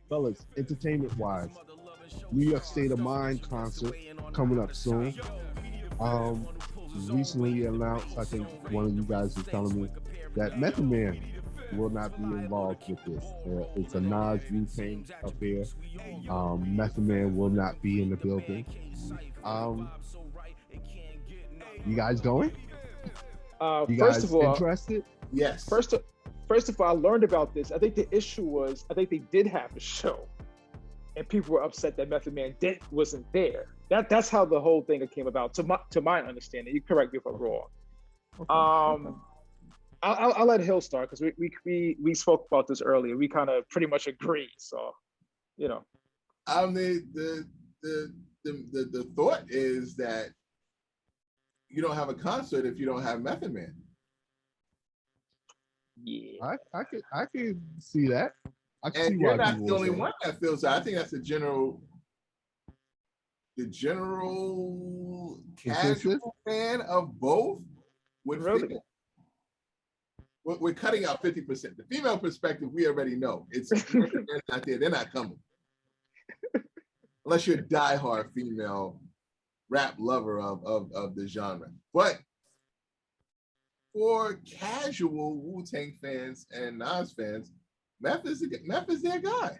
fellas, entertainment-wise, New York State of Mind concert coming up soon. Um, recently announced, I think one of you guys was telling me that Method Man will not be involved with this. It's a Nas Wu-Tang affair. Method Man will not be in the building. Um, you guys going? You First of guys all, interested? Yes. first, first of all, I learned about this. I think the issue was I think they did have a show, and people were upset that Method Man wasn't there. That's how the whole thing came about. To my understanding, you correct me if I'm Okay. wrong. Okay. Um, I'll let Hill start because we spoke about this earlier. We kind of pretty much agree. So, you know, I mean, the thought is that you don't have a concert if you don't have Method Man. yeah, I could see that. I can And see you're why not people the will only say one that feels that. I think that's the general consensus. casual fan of both would really. feel. We're cutting out 50%. The female perspective, we already know. It's they're not there, they're not coming. Unless you're a diehard female rap lover of the genre. But for casual Wu-Tang fans and Nas fans, Meth is their guy.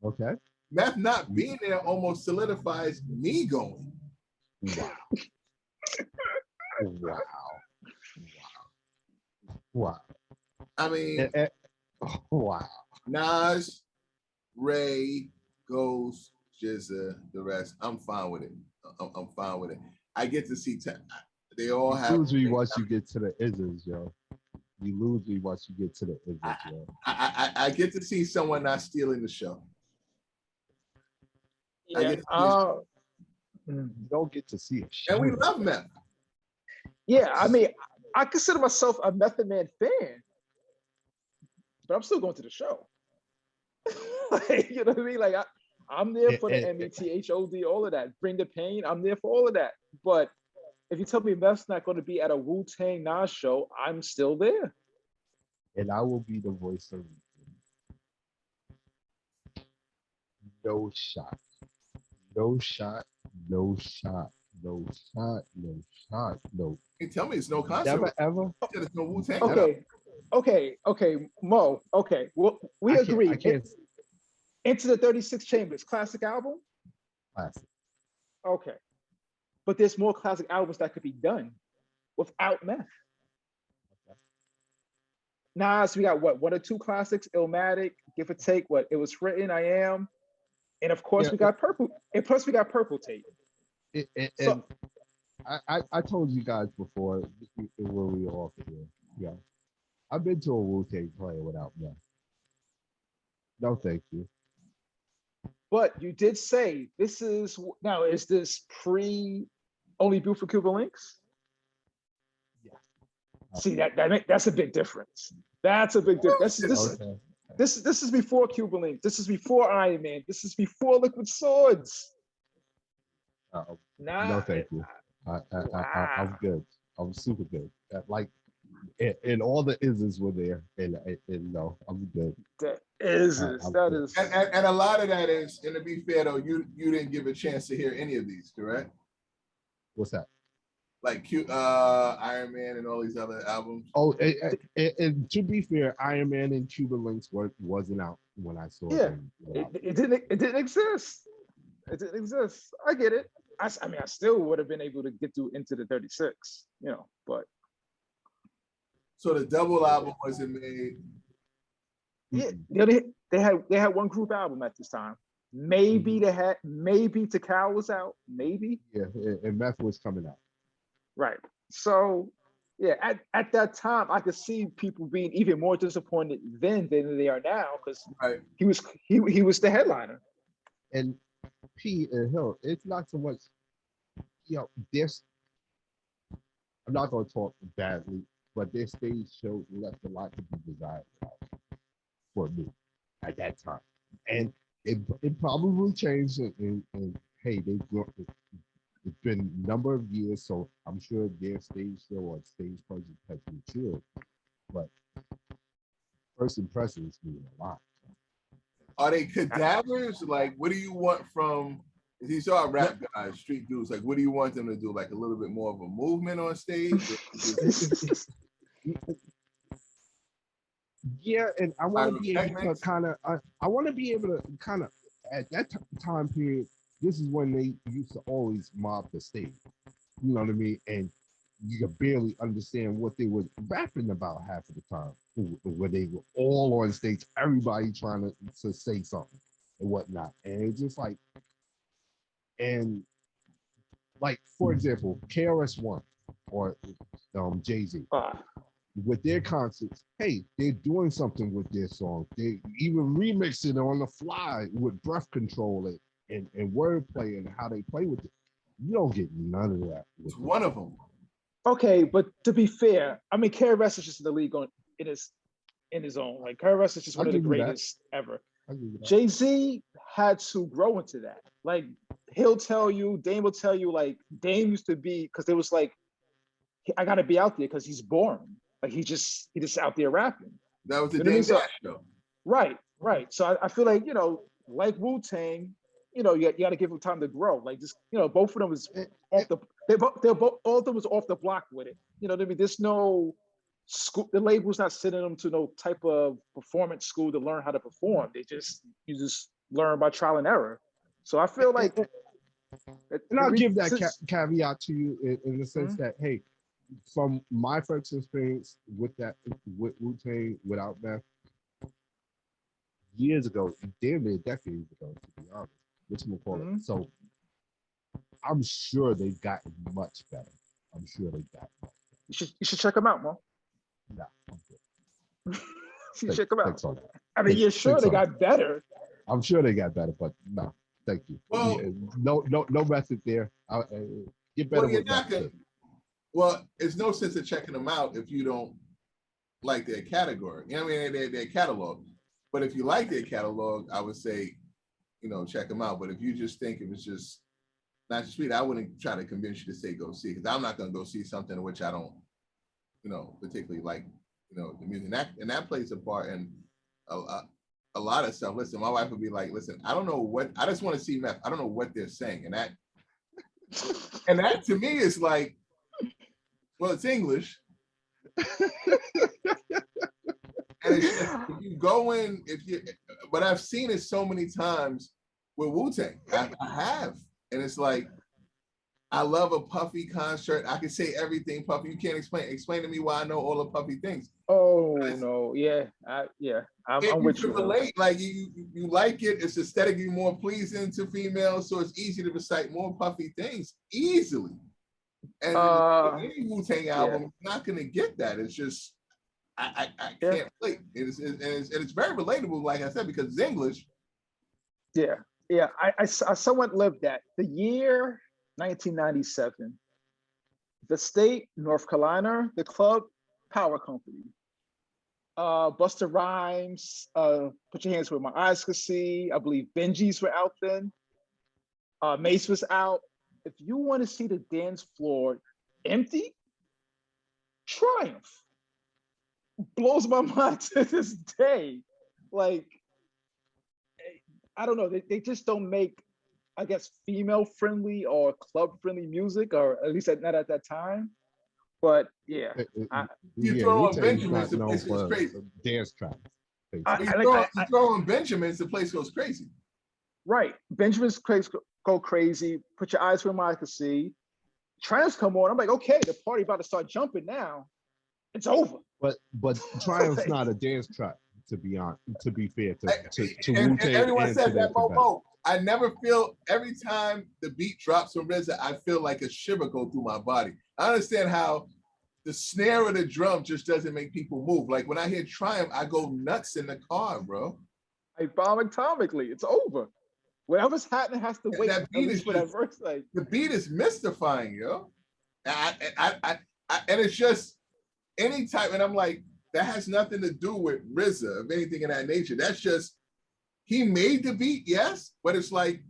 Okay. Meth not being there almost solidifies me going. Wow. Wow. Wow. I mean, Wow. Nas, Ray, Ghost, Jizza, the rest. I'm fine with it. I'm fine with it. I get to see. They all You have. lose me once you get to the isms, yo. You lose me once you get to the isms, yo. I get to see someone not stealing the show. I Yeah. get to You don't get to see a show. and we love Meth. Yeah. I mean, I consider myself a Method Man fan, but I'm still going to the show. Like, you know what I mean? Like I'm there for the METHOD, all of that. Bring the pain. I'm there for all of that. But if you tell me Meth's not going to be at a Wu-Tang Nas show, I'm still there. And I will be the voice of reason. No shot. No shot. No shot. No shot. No shot. No. Hey, tell me it's no concert. Never ever. There's no Wu-Tang. Okay, Mo. Okay, well, we agree. I can't. Into the 36 Chambers, classic album. Classic. Okay, but there's more classic albums that could be done without Meth. Nas, we got what, one or two classics? Illmatic, Give or Take. What, It Was Written, I Am, and of course Yeah, we got Purple. And plus we got Purple Tape. And I told you guys before when we were off here. Yeah, I've been to a Wu-Tang player without Meth. No, thank you. But you did say this is now. Is this pre Only Beautiful Cuban Links? Yeah. See that's a big difference. That's a big difference. Okay. This is before Cuban Links. This is before Iron Man. This is before Liquid Swords. No, thank you. I'm good. I'm super good. Like, and all the isms were there, and no, I'm good. That is. And a lot of that is, and to be fair though, you didn't give a chance to hear any of these, correct? What's that? Like Iron Man and all these other albums. Oh, and to be fair, Iron Man and Cuban Links wasn't out when I saw them. It didn't exist. It didn't exist. I get it. I mean, I still would have been able to get through Into the 36, but. So the double album wasn't made. Yeah, they had one group album at this time. Maybe Takao was out. Maybe. Yeah, and Meth was coming out. Right. So yeah, at that time, I could see people being even more disappointed then than they are now because he was the headliner. And P and Hill, it's not so much. There's. I'm not going to talk badly, but their stage show left a lot to be desired for me at that time, and it probably changed. And hey, it's been a number of years, so I'm sure their stage show or stage presence has matured. But first impressions mean a lot. Are they cadavers? Like, what do you want from these are rap guys, street dudes? Like, what do you want them to do? Like a little bit more of a movement on stage? Yeah, and I want to be able to kind of, I want to be able to kind of, at that time period, this is when they used to always mob the stage. You know what I mean? And you could barely understand what they were rapping about half of the time, where they were all on stage, everybody trying to say something and whatnot. And it's just like, and like, for example, KRS-One or Jay-Z. With their concerts, hey, they're doing something with their song. They even remix it on the fly with breath control and wordplay and how they play with it. You don't get none of that. It's one of them. Okay, but to be fair, I mean, KRS is just in the league in his own. Like KRS is just one of the greatest ever. Jay-Z had to grow into that. Like he'll tell you, Dame will tell you, like Dame used to be, because it was like, I gotta be out there because he's boring. Like he just out there rapping. That was the Dame Dash show. Right. So I feel like, like Wu-Tang, you got to give them time to grow. Like just, both of them was off the, all of them was off the block with it. You know what I mean? There's no school, the label's not sending them to no type of performance school to learn how to perform. You just learn by trial and error. So I feel like, and I'll give that caveat to you in the sense that, hey, from my first experience with Wu-Tang without Meth, years ago, damn near decades ago, to be honest, so I'm sure they've gotten much better. I'm sure they've gotten much better. You should check them out, man. No, I'm good. You should check them out. I mean, you're sure they got better. I'm sure they got better, but no, thank you. Well, no method there. Get better with that. Well, it's no sense of checking them out if you don't like their category. You know what I mean? Their catalog. But if you like their catalog, I would say, check them out. But if you just think it was just not sweet, I wouldn't try to convince you to say go see, because I'm not going to go see something which I don't, particularly like, the music. And that plays a part in a lot of stuff. Listen, my wife would be like, listen, I don't know what, I just want to see Meth. I don't know what they're saying. And that to me is like, well, it's English. And it's just, if you go in, but I've seen it so many times with Wu-Tang. I have. And it's like, I love a Puffy concert. I can say everything Puffy. You can't explain to me why I know all the Puffy things. Oh, no. Yeah. I'm with you. Relate, like you like it. It's aesthetically more pleasing to females. So it's easy to recite more Puffy things easily. And any Wu-Tang album, you're not gonna get that. It's just I can't play. It's very relatable, like I said, because it's English. Yeah. I somewhat lived that. The year 1997, the state, North Carolina, the club, Power Company. Busta Rhymes, Put Your Hands Where My Eyes Could See. I believe Benji's were out then. Mace was out. If you want to see the dance floor empty, Triumph blows my mind to this day. Like, I don't know, they just don't make, I guess, female-friendly or club-friendly music, or at least not at that time. But yeah, you throw on Benjamin's, the place goes crazy. Dance track. You throw on Benjamin's, the place goes crazy. Right, Benjamin's go crazy. Put Your Eyes Where My Eyes Could See. Triumphs come on. I'm like, okay, the party about to start jumping now. It's over. But Triumph's not a dance track, to be honest. To be fair to and Wu-Tang, everyone says that, Bobo. I never feel, every time the beat drops from RZA, I feel like a shiver go through my body. I understand how the snare of the drum just doesn't make people move. Like when I hear Triumph, I go nuts in the car, bro. I bomb atomically. It's over. Whatever's happening has to wait. That beat is for that verse. Like the beat is mystifying, yo. And it's just any type. And I'm like, that has nothing to do with RZA, of anything of that nature. That's just, he made the beat, yes, but it's like,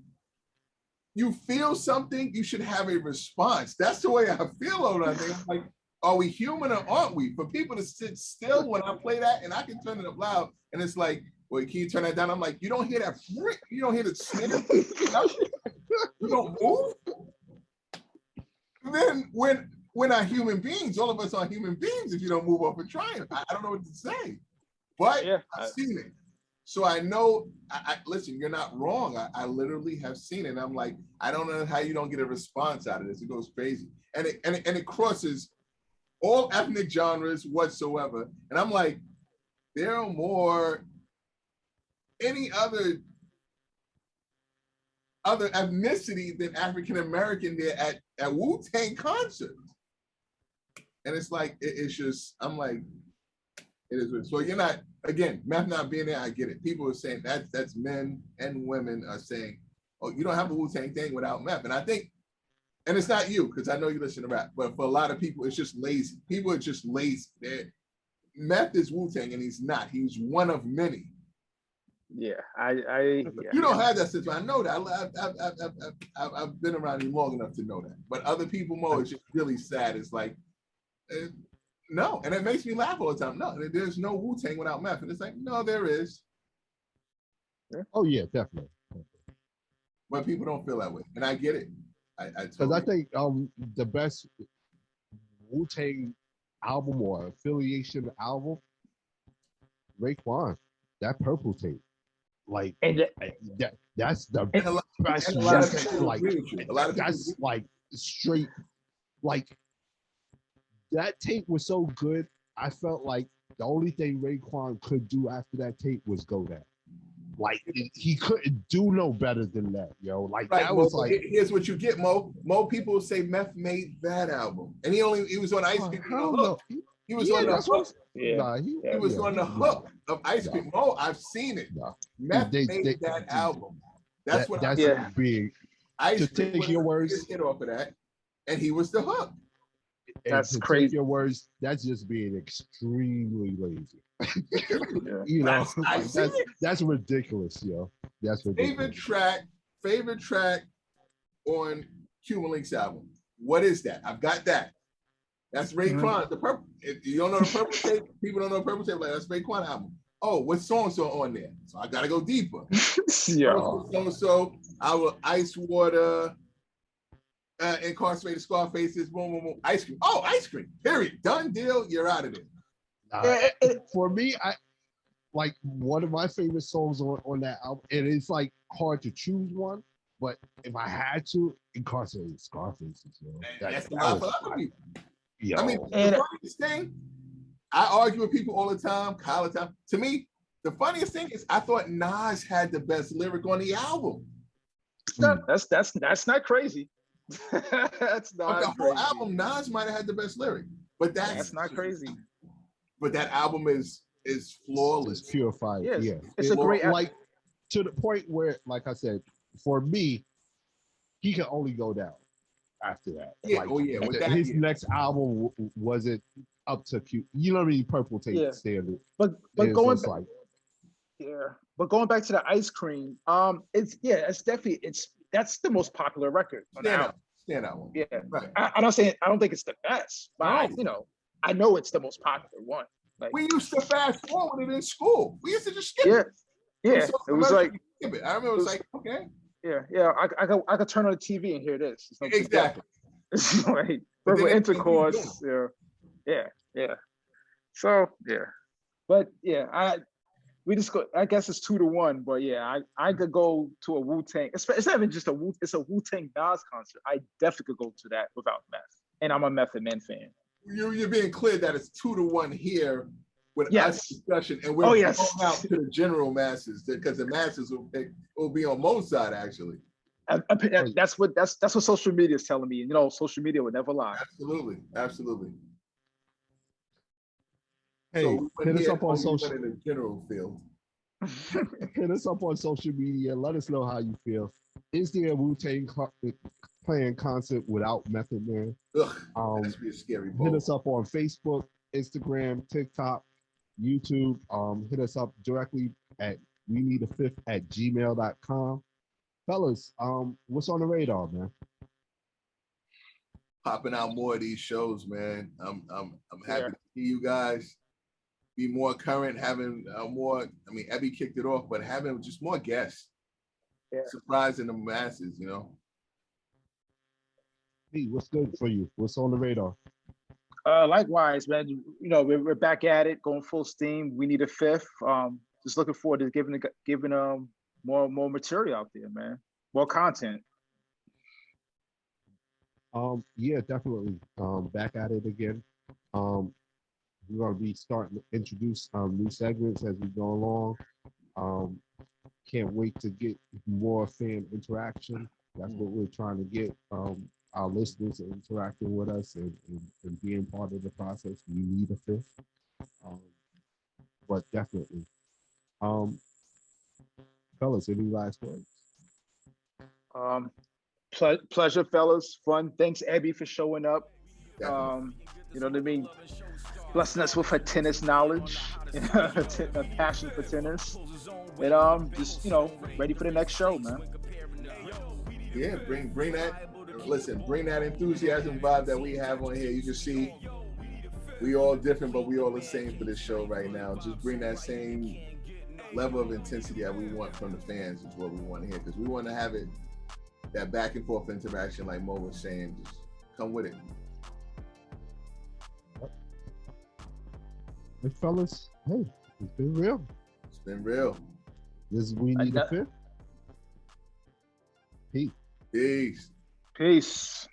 you feel something, you should have a response. That's the way I feel on that thing. I'm like, are we human or aren't we? For people to sit still when I play that, and I can turn it up loud, and it's like, Well, can you turn that down? I'm like, you don't hear that? You don't hear the snare? You don't move? Then when our human beings, all of us are human beings if you don't move off a triumph. I don't know what to say. But I've seen it. So I know, listen, you're not wrong. I literally have seen it. And I'm like, I don't know how you don't get a response out of this. It goes crazy. And it crosses all ethnic genres whatsoever. And I'm like, there are more any other ethnicity than African American there at Wu-Tang concerts. And it's like, it's just, I'm like, it is. So you're not, again, Meth not being there, I get it. People are saying that's men and women are saying, oh, you don't have a Wu-Tang thing without Meth. And I think, and it's not you, because I know you listen to rap, but for a lot of people, it's just lazy. People are just lazy. Meth is Wu-Tang, and he's not. He's one of many. Yeah, You don't have that situation. I know that. I've been around you long enough to know that. But other people, Mo, it's just really sad. It's like, no, and it makes me laugh all the time. No, there's no Wu-Tang without Meth, and it's like, no, there is. Oh yeah, definitely. But people don't feel that way, and I get it. Because I think the best Wu-Tang album or affiliation album, Raekwon, that purple tape, like that's the best. Like that's like straight, like that tape was so good. I felt like the only thing Raekwon could do after that tape was go that. Like he couldn't do no better than that, yo. Like that was like. Here's what you get, Mo. Mo people say Meth made that album, and he was on Ice Cream. He was on the hook. He was on the hook of Ice Cream. Mo, I've seen it. Meth made that album. That's what I'm being. Ice Cream take your words. Hit off of that, and he was the hook. That's crazy. Take your words. That's just being extremely lazy. You know, that's ridiculous, yo. That's ridiculous. Favorite track on Cuban Link's album. What is that? I've got that. That's Raekwon. The purple. If you don't know the purple tape, people don't know the purple tape. Like that's Raekwon album. Oh, what songs are on there? So I gotta go deeper. So our Ice Water. Incarcerated Scarfaces, boom, boom, boom, Ice Cream. Oh, Ice Cream. Period. Done deal. You're out of there. For me, I like one of my favorite songs on that album. And it's like hard to choose one, but if I had to, Incarcerated Scarfaces. That's for other people. I mean, the funniest thing, I argue with people all the time, all the time. To me, the funniest thing is I thought Nas had the best lyric on the album. That's not crazy. That's not the whole album. Nas might have had the best lyric, but that's not crazy. But that album is flawless, it's purified. Yeah, it's a great album. Like to the point where, like I said, for me, he can only go down after that. Yeah, like, his next album wasn't up to cute. You know what I mean? Purple tape standard. But going back, but going back to the Ice Cream, it's definitely that's the most popular record. Stand out one. Yeah, right. I don't think it's the best, but I know it's the most popular one. Like we used to fast forward it in school. We used to just skip it. Yeah. It was like skip it. I remember it was like, okay. Yeah. I could turn on the TV and hear this. Exactly. It's like verbal intercourse. Yeah. So but we just go. I guess it's 2-1, but I could go to a Wu-Tang. It's not even just it's a Wu-Tang Nas concert. I definitely could go to that without Meth, and I'm a Method Man fan. You're being clear that it's 2-1 here with us discussion, and we're going out to the general masses because the masses will be on Mo's side actually. That's what social media is telling me. Social media would never lie. Absolutely. Hey, so hit us up on social. In the general field. Hit us up on social media. Let us know how you feel. Is there a Wu-Tang playing concert without Method Man? That's be a scary ball. Hit us up on Facebook, Instagram, TikTok, YouTube. Hit us up directly at WeNeeda5th@gmail.com. Fellas, what's on the radar, man? Popping out more of these shows, man. I'm happy to see you guys. be more current, having more. I mean, Ebby kicked it off, but having just more guests, surprising the masses. You know. Hey, what's good for you? What's on the radar? Likewise, man. You know, we're back at it, going full steam. We need a fifth. Just looking forward to giving more material out there, man. More content. Yeah, definitely. Back at it again. We're gonna be starting to introduce new segments as we go along. Can't wait to get more fan interaction. That's what we're trying to get. Our listeners interacting with us and being part of the process. We need a fifth. But definitely. Fellas, any last words? Pleasure, fellas. Fun. Thanks, Abby, for showing up. You know what I mean? Blessing us with her tennis knowledge, a passion for tennis, and just ready for the next show, man. Yeah, bring that. Listen, bring that enthusiasm vibe that we have on here. You can see we all different, but we all the same for this show right now. Just bring that same level of intensity that we want from the fans is what we want to hear, because we want to have it, that back and forth interaction like Mo was saying. Just come with it. Hey, fellas, hey, it's been real. It's been real. This is We Need a Fifth. Peace. Peace. Peace.